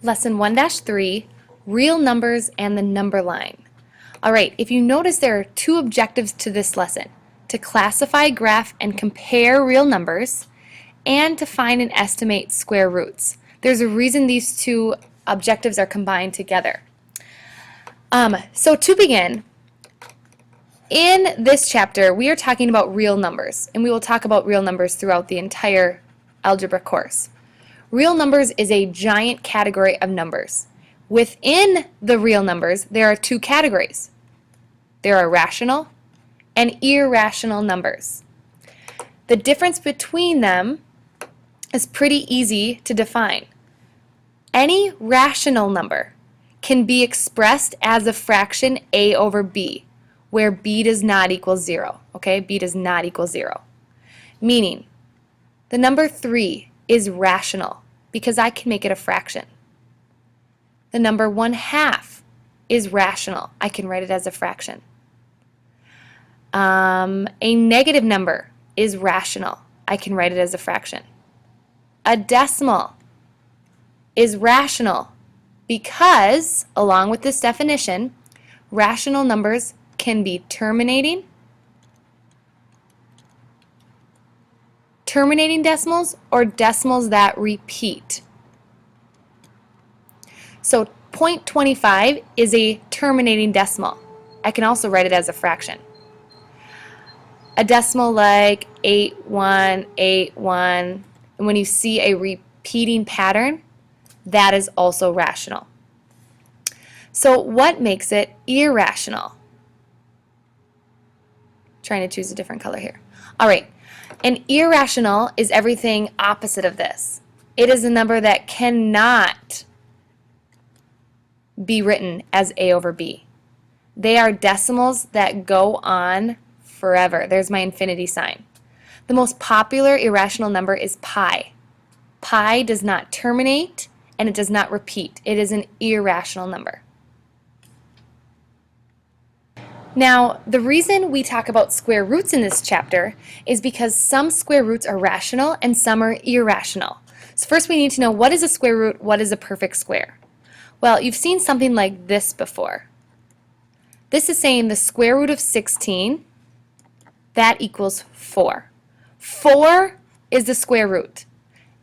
Lesson 1-3, Real Numbers and the Number Line. All right, if you notice there are two objectives to this lesson: to classify, graph, and compare real numbers, and to find and estimate square roots. There's a reason these two objectives are combined together. So to begin, in this chapter we are talking about real numbers, and we will talk about real numbers throughout the entire algebra course. Real numbers is a giant category of numbers. Within the real numbers, there are two categories. There are rational and irrational numbers. The difference between them is pretty easy to define. Any rational number can be expressed as a fraction a over b, where b does not equal 0. Okay, b does not equal 0. Meaning, the number 3 is rational because I can make it a fraction. The number 1/2 is rational. I can write it as a fraction. A negative number is rational. I can write it as a fraction. A decimal is rational because, along with this definition, rational numbers can be terminating decimals or decimals that repeat. So 0.25 is a terminating decimal. I can also write it as a fraction. A decimal like 8181, and when you see a repeating pattern, that is also rational. So what makes it irrational? Trying to choose a different color here. All right, an irrational is everything opposite of this. It is a number that cannot be written as a over b. They are decimals that go on forever. There's my infinity sign. The most popular irrational number is pi. Pi does not terminate and it does not repeat. It is an irrational number. Now, the reason we talk about square roots in this chapter is because some square roots are rational and some are irrational. So first we need to know, what is a square root, what is a perfect square? Well, you've seen something like this before. This is saying the square root of 16, that equals 4. 4 is the square root.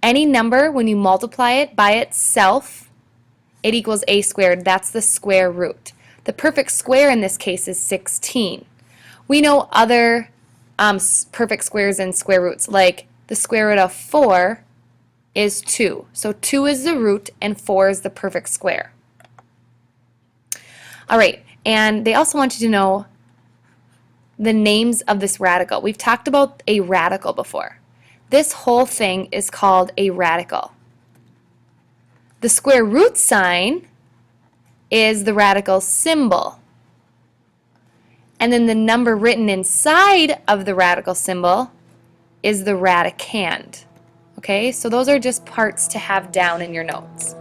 Any number, when you multiply it by itself, it equals a squared. That's the square root. The perfect square in this case is 16. We know other perfect squares and square roots, like the square root of 4 is 2. So 2 is the root and 4 is the perfect square. All right, and they also want you to know the names of this radical. We've talked about a radical before. This whole thing is called a radical. The square root sign is the radical symbol. And then the number written inside of the radical symbol is the radicand. Okay, so those are just parts to have down in your notes.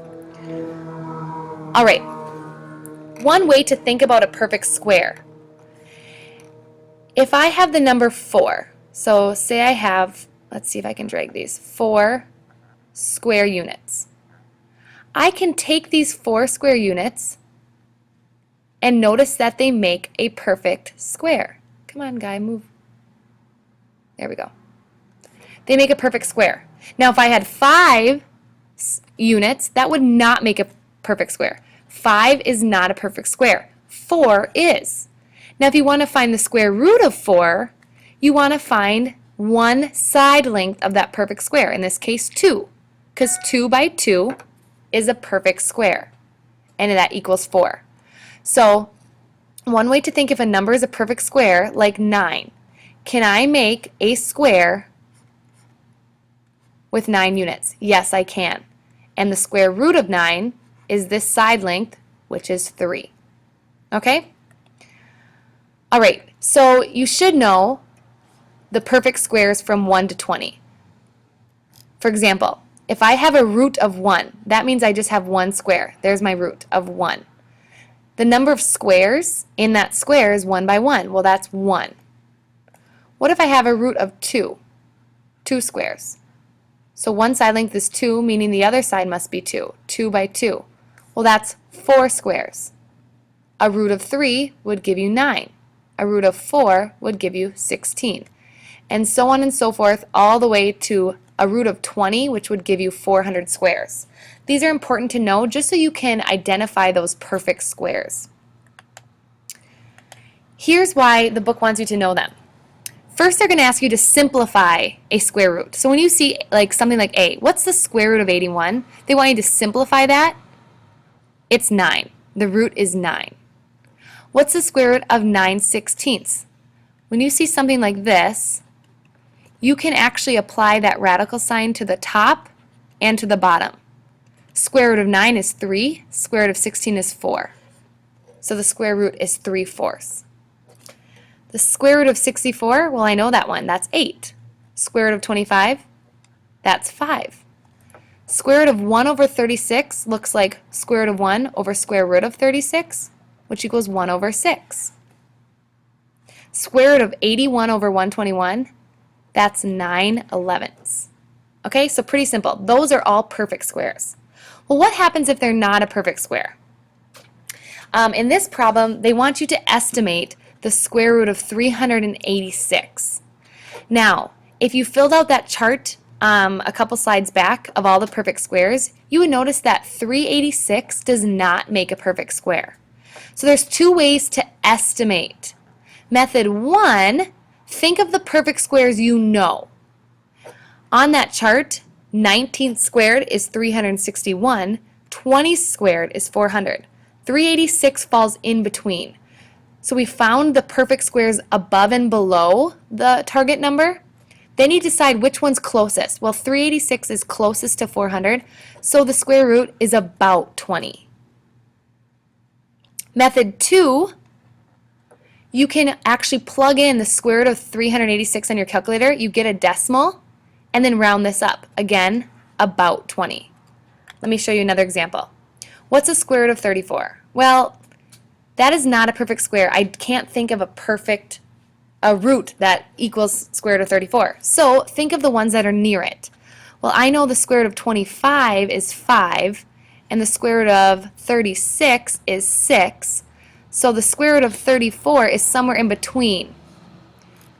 All right, one way to think about a perfect square. If I have the number 4, so say I have, let's see if I can drag these, 4 square units. I can take these 4 square units and notice that they make a perfect square. Come on, guy, move. There we go. They make a perfect square. Now, if I had 5 units, that would not make a perfect square. 5 is not a perfect square. 4 is. Now, if you want to find the square root of 4, you want to find one side length of that perfect square, in this case 2, because 2 by 2 is a perfect square, and that equals 4. So one way to think if a number is a perfect square, like 9, can I make a square with 9 units? Yes, I can. And the square root of 9 is this side length, which is 3. Okay? All right, so you should know the perfect squares from 1 to 20. For example, if I have a root of 1, that means I just have one square. There's my root of 1. The number of squares in that square is 1 by 1. Well, that's 1. What if I have a root of 2? 2 squares. So one side length is 2, meaning the other side must be 2. 2 by 2. Well, that's 4 squares. A root of 3 would give you 9. A root of 4 would give you 16. And so on and so forth, all the way to a root of 20, which would give you 400 squares. These are important to know just so you can identify those perfect squares. Here's why the book wants you to know them. First, they're going to ask you to simplify a square root. So when you see something like A, what's the square root of 81? They want you to simplify that. It's 9. The root is 9. What's the square root of 9/16? When you see something like this, you can actually apply that radical sign to the top and to the bottom. Square root of 9 is 3. Square root of 16 is 4. So the square root is 3/4. The square root of 64, well, I know that one. That's 8. Square root of 25, that's 5. Square root of 1 over 36 looks like square root of 1 over square root of 36, which equals 1 over 6. Square root of 81 over 121, that's 9/11. Okay, so pretty simple. Those are all perfect squares. Well, what happens if they're not a perfect square? In this problem, they want you to estimate the square root of 386. Now, if you filled out that chart a couple slides back of all the perfect squares, you would notice that 386 does not make a perfect square. So there's two ways to estimate. Method 1, think of the perfect squares you know. On that chart, 19 squared is 361, 20 squared is 400. 386 falls in between. So we found the perfect squares above and below the target number. Then you decide which one's closest. Well, 386 is closest to 400, so the square root is about 20. Method 2, you can actually plug in the square root of 386 on your calculator. You get a decimal, and then round this up. Again, about 20. Let me show you another example. What's the square root of 34? Well, that is not a perfect square. I can't think of a root that equals square root of 34. So think of the ones that are near it. Well, I know the square root of 25 is 5, and the square root of 36 is 6. So the square root of 34 is somewhere in between.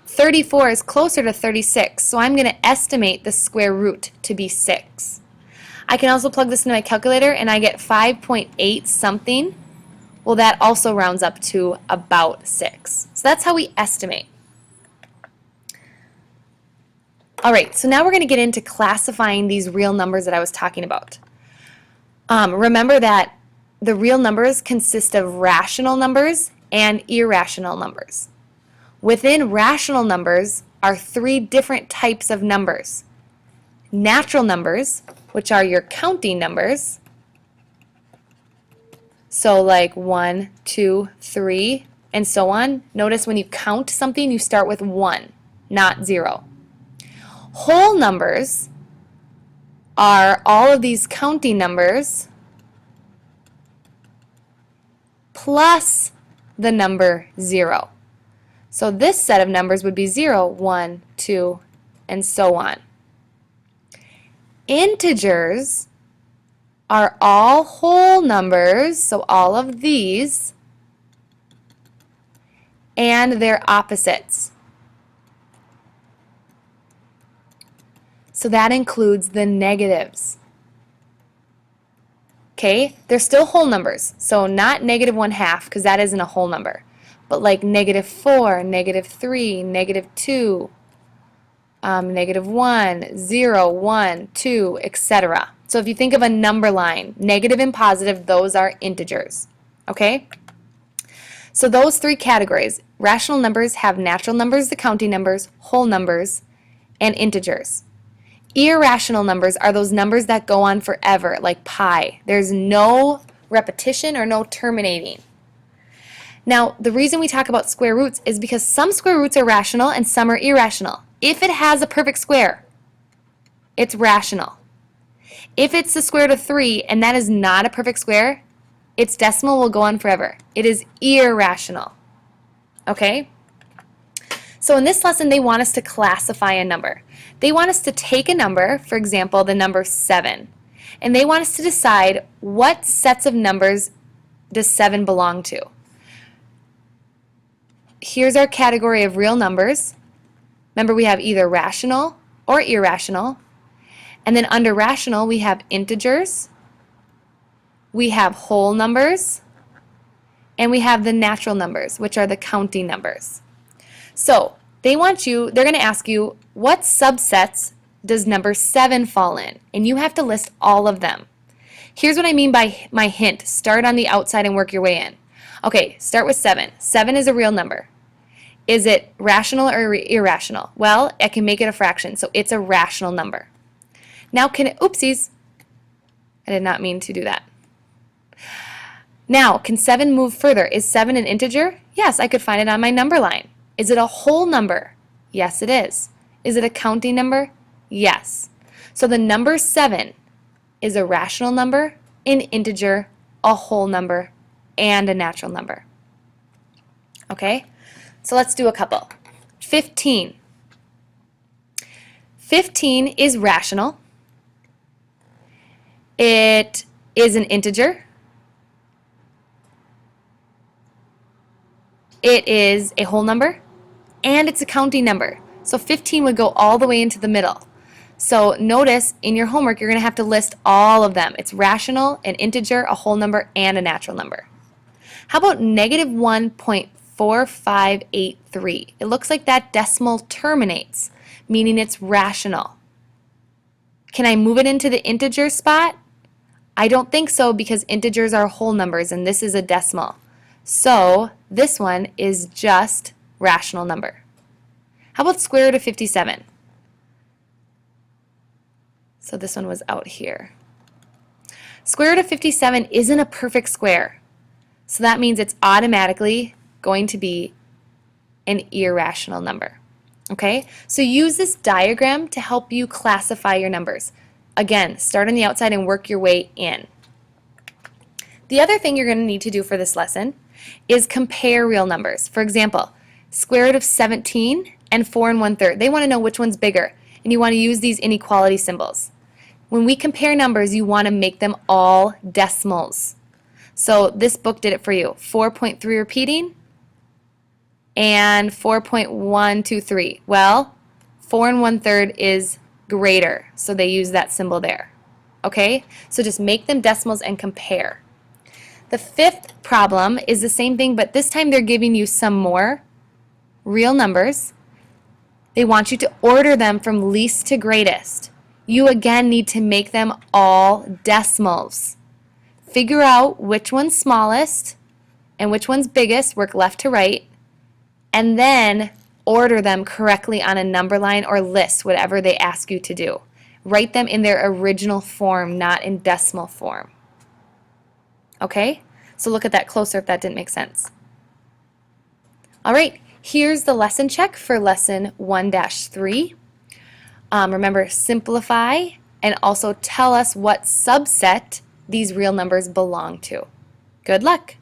34 is closer to 36, so I'm going to estimate the square root to be 6. I can also plug this into my calculator, and I get 5.8 something. Well, that also rounds up to about 6. So that's how we estimate. All right, so now we're going to get into classifying these real numbers that I was talking about. Remember that the real numbers consist of rational numbers and irrational numbers. Within rational numbers are 3 different types of numbers. Natural numbers, which are your counting numbers, so like 1, 2, 3, and so on. Notice when you count something, you start with 1, not 0. Whole numbers are all of these counting numbers plus the number 0. So this set of numbers would be 0, 1, 2, and so on. Integers are all whole numbers, so all of these, and their opposites. So that includes the negatives. Okay, they're still whole numbers, so not negative 1/2, because that isn't a whole number, but like -4, -3, -2, -1, 0, 1, 2, etc. So if you think of a number line, negative and positive, those are integers. Okay? So those 3 categories, rational numbers have natural numbers, the counting numbers, whole numbers, and integers. Irrational numbers are those numbers that go on forever, like pi. There's no repetition or no terminating. Now, the reason we talk about square roots is because some square roots are rational and some are irrational. If it has a perfect square, it's rational. If it's the square root of 3 and that is not a perfect square, its decimal will go on forever. It is irrational. Okay? So in this lesson, they want us to classify a number. They want us to take a number, for example, the number 7, and they want us to decide what sets of numbers does 7 belong to. Here's our category of real numbers. Remember, we have either rational or irrational. And then under rational, we have integers, we have whole numbers, and we have the natural numbers, which are the counting numbers. So they're going to ask you, what subsets does number 7 fall in? And you have to list all of them. Here's what I mean by my hint. Start on the outside and work your way in. Okay, start with 7. 7 is a real number. Is it rational or irrational? Well, I can make it a fraction, so it's a rational number. Now oopsies, I did not mean to do that. Now, can 7 move further? Is 7 an integer? Yes, I could find it on my number line. Is it a whole number? Yes, it is. Is it a counting number? Yes. So the number 7 is a rational number, an integer, a whole number, and a natural number. Okay, so let's do a couple. 15. 15 is rational. It is an integer. It is a whole number, and it's a counting number. So 15 would go all the way into the middle. So notice in your homework you're going to have to list all of them. It's rational, an integer, a whole number, and a natural number. How about negative 1.4583? It looks like that decimal terminates, meaning it's rational. Can I move it into the integer spot? I don't think so, because integers are whole numbers and this is a decimal. So this one is just rational number. How about square root of 57? So this one was out here. Square root of 57 isn't a perfect square. So that means it's automatically going to be an irrational number. Okay? So use this diagram to help you classify your numbers. Again, start on the outside and work your way in. The other thing you're going to need to do for this lesson is compare real numbers. For example, square root of 17 and 4 1/3. They want to know which one's bigger, and you want to use these inequality symbols. When we compare numbers, you want to make them all decimals. So this book did it for you. 4.3 repeating and 4.123. Well, 4 1/3 is greater, so they use that symbol there. Okay? So just make them decimals and compare. The fifth problem is the same thing, but this time they're giving you some more real numbers. They want you to order them from least to greatest. You again need to make them all decimals. Figure out which one's smallest and which one's biggest, work left to right, and then order them correctly on a number line or list, whatever they ask you to do. Write them in their original form, not in decimal form. Okay? So look at that closer if that didn't make sense. All right, here's the lesson check for lesson 1-3. Remember, simplify and also tell us what subset these real numbers belong to. Good luck!